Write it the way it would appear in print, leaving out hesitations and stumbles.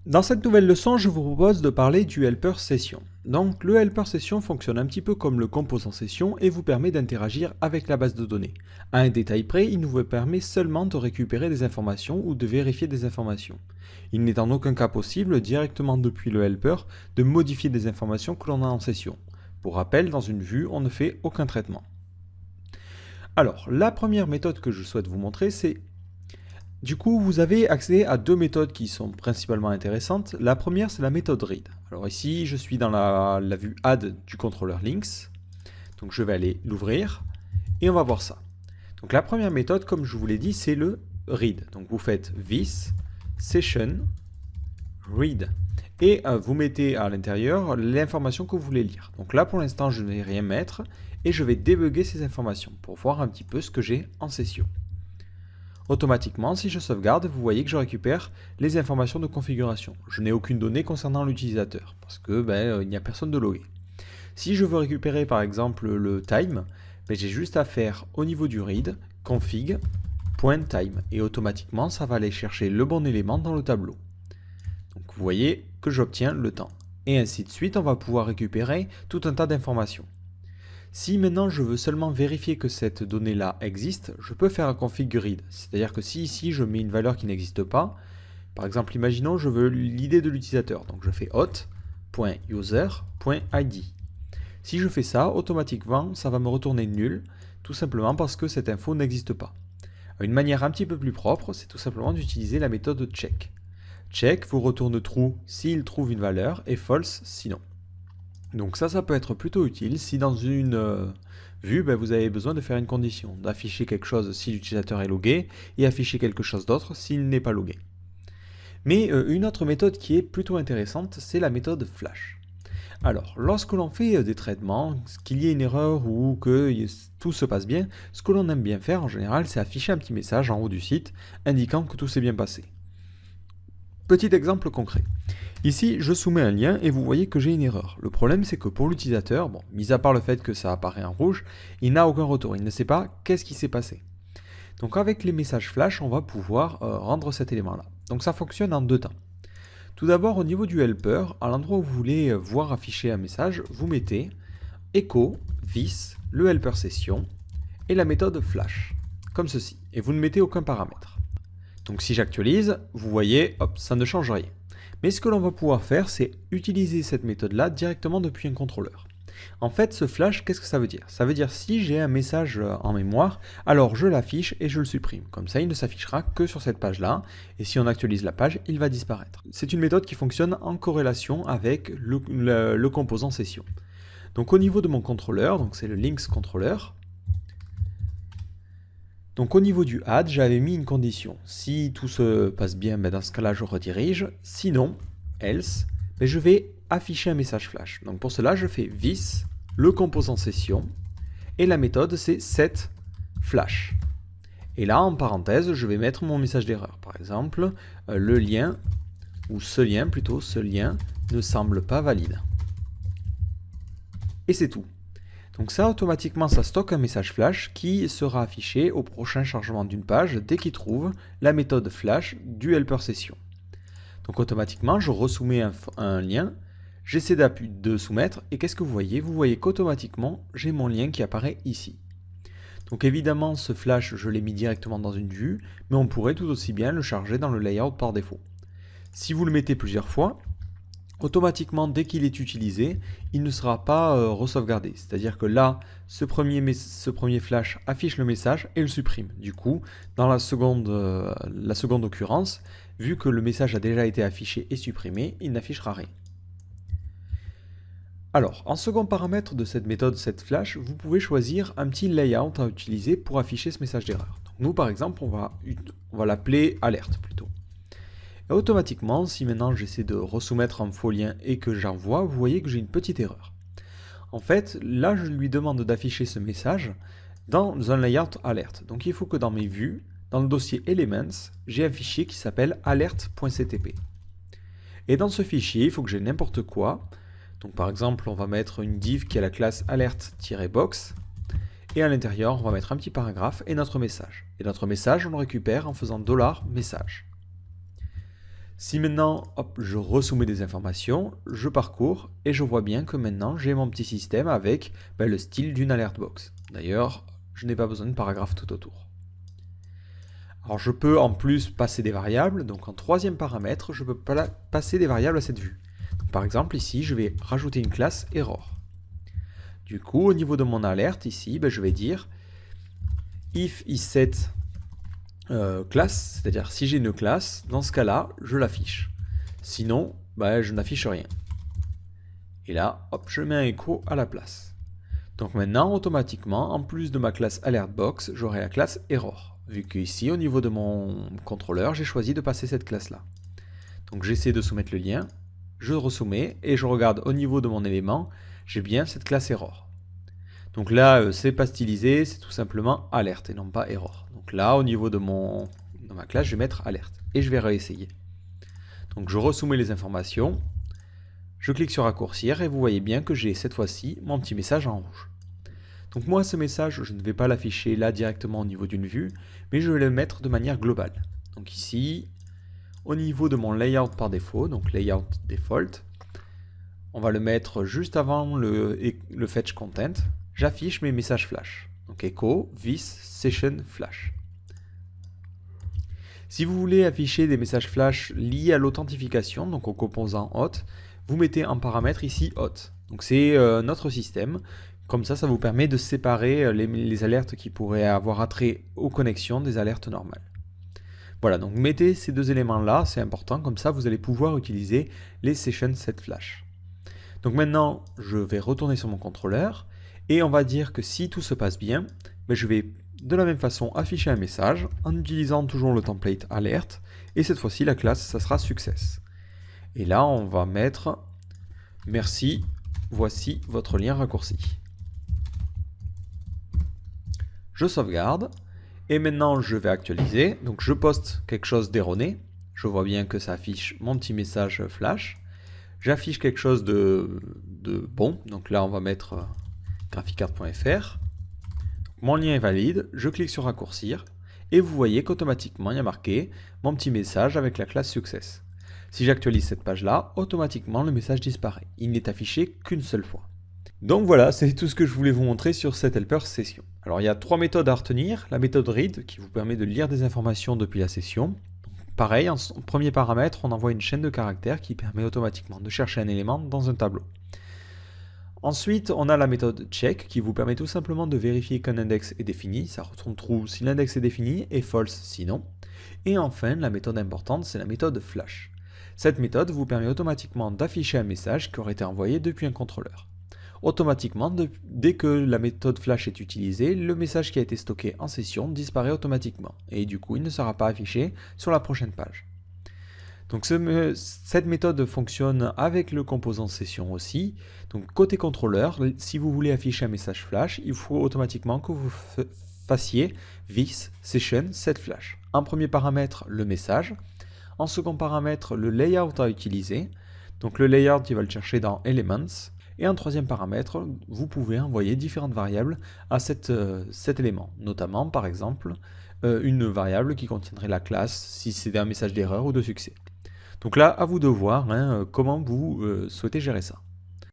Dans cette nouvelle leçon, je vous propose de parler du helper session. Donc, le helper session fonctionne un petit peu comme le composant session et vous permet d'interagir avec la base de données. À un détail près, il vous permet seulement de récupérer des informations ou de vérifier des informations. Il n'est en aucun cas possible, directement depuis le helper, de modifier des informations que l'on a en session. Pour rappel, dans une vue, on ne fait aucun traitement. Alors, la première méthode que je souhaite vous montrer, c'est du coup, vous avez accès à deux méthodes qui sont principalement intéressantes. La première, c'est la méthode read. Alors ici, je suis dans la vue add du contrôleur links. Donc je vais aller l'ouvrir et on va voir ça. Donc la première méthode, comme je vous l'ai dit, c'est le read. Donc vous faites this session read et vous mettez à l'intérieur l'information que vous voulez lire. Donc là, pour l'instant, je ne vais rien mettre et je vais débugger ces informations pour voir un petit peu ce que j'ai en session. Automatiquement, si je sauvegarde, vous voyez que je récupère les informations de configuration. Je n'ai aucune donnée concernant l'utilisateur, parce que il n'y a personne de logué. Si je veux récupérer par exemple le time, j'ai juste à faire au niveau du read, config.time, et automatiquement ça va aller chercher le bon élément dans le tableau. Donc vous voyez que j'obtiens le temps. Et ainsi de suite, on va pouvoir récupérer tout un tas d'informations. Si maintenant je veux seulement vérifier que cette donnée-là existe, je peux faire un config read. C'est-à-dire que si ici je mets une valeur qui n'existe pas, par exemple imaginons je veux l'idée de l'utilisateur, donc je fais hot.user.id. Si je fais ça, automatiquement ça va me retourner nul, tout simplement parce que cette info n'existe pas. Une manière un petit peu plus propre, c'est tout simplement d'utiliser la méthode check. Check vous retourne true s'il trouve une valeur et false sinon. Donc ça peut être plutôt utile si dans une vue, vous avez besoin de faire une condition, d'afficher quelque chose si l'utilisateur est logué et afficher quelque chose d'autre s'il n'est pas logué. Mais une autre méthode qui est plutôt intéressante, c'est la méthode flash. Alors, lorsque l'on fait des traitements, qu'il y ait une erreur ou que tout se passe bien, ce que l'on aime bien faire en général, c'est afficher un petit message en haut du site indiquant que tout s'est bien passé. Petit exemple concret. Ici, je soumets un lien et vous voyez que j'ai une erreur. Le problème, c'est que pour l'utilisateur, mis à part le fait que ça apparaît en rouge, il n'a aucun retour. Il ne sait pas qu'est-ce qui s'est passé. Donc avec les messages flash, on va pouvoir rendre cet élément-là. Donc ça fonctionne en deux temps. Tout d'abord, au niveau du helper, à l'endroit où vous voulez voir afficher un message, vous mettez echo, this, le helper session et la méthode flash, comme ceci. Et vous ne mettez aucun paramètre. Donc si j'actualise, vous voyez, hop, ça ne change rien. Mais ce que l'on va pouvoir faire, c'est utiliser cette méthode-là directement depuis un contrôleur. En fait, ce flash, qu'est-ce que ça veut dire? Ça veut dire si j'ai un message en mémoire, alors je l'affiche et je le supprime. Comme ça, il ne s'affichera que sur cette page-là, et si on actualise la page, il va disparaître. C'est une méthode qui fonctionne en corrélation avec le composant session. Donc au niveau de mon contrôleur, donc c'est le links controller, donc au niveau du add, j'avais mis une condition. Si tout se passe bien, dans ce cas-là, je redirige. Sinon, else, je vais afficher un message flash. Donc pour cela, je fais this, le composant session, et la méthode c'est setFlash. Et là, en parenthèse, je vais mettre mon message d'erreur. Par exemple, le lien, ou ce lien plutôt, ce lien ne semble pas valide. Et c'est tout. Donc ça, automatiquement, ça stocke un message flash qui sera affiché au prochain chargement d'une page dès qu'il trouve la méthode flash du helper session. Donc automatiquement, je resoumets un lien, j'essaie de soumettre, et qu'est-ce que vous voyez? Vous voyez qu'automatiquement, j'ai mon lien qui apparaît ici. Donc évidemment, ce flash, je l'ai mis directement dans une vue, mais on pourrait tout aussi bien le charger dans le layout par défaut. Si vous le mettez plusieurs fois, automatiquement, dès qu'il est utilisé, il ne sera pas re-sauvegardé. C'est-à-dire que là, ce premier flash affiche le message et le supprime. Du coup, dans la seconde occurrence, vu que le message a déjà été affiché et supprimé, il n'affichera rien. Alors, en second paramètre de cette méthode setFlash, vous pouvez choisir un petit layout à utiliser pour afficher ce message d'erreur. Nous, par exemple, on va l'appeler alerte plutôt. Et automatiquement, si maintenant j'essaie de resoumettre un faux lien et que j'envoie, vous voyez que j'ai une petite erreur. En fait, là, je lui demande d'afficher ce message dans un layout alerte. Donc il faut que dans mes vues, dans le dossier Elements, j'ai un fichier qui s'appelle alert.ctp. Et dans ce fichier, il faut que j'ai n'importe quoi. Donc par exemple, on va mettre une div qui a la classe alert-box. Et à l'intérieur, on va mettre un petit paragraphe et notre message. Et notre message, on le récupère en faisant $message. Si maintenant, hop, je resoumets des informations, je parcours et je vois bien que maintenant j'ai mon petit système avec le style d'une alert box. D'ailleurs, je n'ai pas besoin de paragraphe tout autour. Alors je peux en plus passer des variables, donc en troisième paramètre, je peux passer des variables à cette vue. Donc, par exemple ici, je vais rajouter une classe error. Du coup, au niveau de mon alerte ici, je vais dire if isSet classe, c'est-à-dire si j'ai une classe, dans ce cas-là, je l'affiche. Sinon, je n'affiche rien. Et là, hop, je mets un écho à la place. Donc maintenant, automatiquement, en plus de ma classe alertBox, j'aurai la classe error. Vu que ici, au niveau de mon contrôleur, j'ai choisi de passer cette classe-là. Donc j'essaie de soumettre le lien, je resoumets et je regarde au niveau de mon élément, j'ai bien cette classe error. Donc là, c'est pas stylisé, c'est tout simplement alerte et non pas error. Donc là, au niveau de ma classe, je vais mettre alerte et je vais réessayer. Donc je resoumets les informations, je clique sur raccourcir et vous voyez bien que j'ai cette fois-ci mon petit message en rouge. Donc moi, ce message, je ne vais pas l'afficher là directement au niveau d'une vue, mais je vais le mettre de manière globale. Donc ici, au niveau de mon layout par défaut, donc layout default, on va le mettre juste avant le fetch content. J'affiche mes messages flash. Donc echo, this, session, flash. Si vous voulez afficher des messages flash liés à l'authentification, donc au composant hot, vous mettez en paramètre ici hot. Donc c'est notre système. Comme ça vous permet de séparer les alertes qui pourraient avoir attrait aux connexions des alertes normales. Voilà, donc mettez ces deux éléments-là, c'est important, comme ça vous allez pouvoir utiliser les session set flash. Donc maintenant, je vais retourner sur mon contrôleur, et on va dire que si tout se passe bien, je vais de la même façon afficher un message en utilisant toujours le template alert, et cette fois-ci la classe, ça sera success. Et là, on va mettre merci, voici votre lien raccourci. Je sauvegarde, et maintenant je vais actualiser, donc je poste quelque chose d'erroné, je vois bien que ça affiche mon petit message flash, j'affiche quelque chose de bon, donc là on va mettre graphicart.fr, mon lien est valide, je clique sur raccourcir, et vous voyez qu'automatiquement il y a marqué mon petit message avec la classe success. Si j'actualise cette page-là, automatiquement le message disparaît, il n'est affiché qu'une seule fois. Donc voilà, c'est tout ce que je voulais vous montrer sur cette helper session. Alors il y a trois méthodes à retenir. La méthode read qui vous permet de lire des informations depuis la session. Pareil, en premier paramètre, on envoie une chaîne de caractères qui permet automatiquement de chercher un élément dans un tableau. Ensuite, on a la méthode check qui vous permet tout simplement de vérifier qu'un index est défini. Ça retourne true si l'index est défini et false sinon. Et enfin, la méthode importante, c'est la méthode flash. Cette méthode vous permet automatiquement d'afficher un message qui aurait été envoyé depuis un contrôleur. Automatiquement, dès que la méthode flash est utilisée, le message qui a été stocké en session disparaît automatiquement et du coup il ne sera pas affiché sur la prochaine page. Donc cette méthode fonctionne avec le composant session aussi. Donc côté contrôleur, si vous voulez afficher un message flash, il faut automatiquement que vous fassiez this session set flash. En premier paramètre, le message. En second paramètre, le layout à utiliser. Donc le layout, il va le chercher dans Elements. Et en troisième paramètre, vous pouvez envoyer différentes variables à cet élément, notamment par exemple une variable qui contiendrait la classe si c'est un message d'erreur ou de succès. Donc là, à vous de voir comment vous souhaitez gérer ça.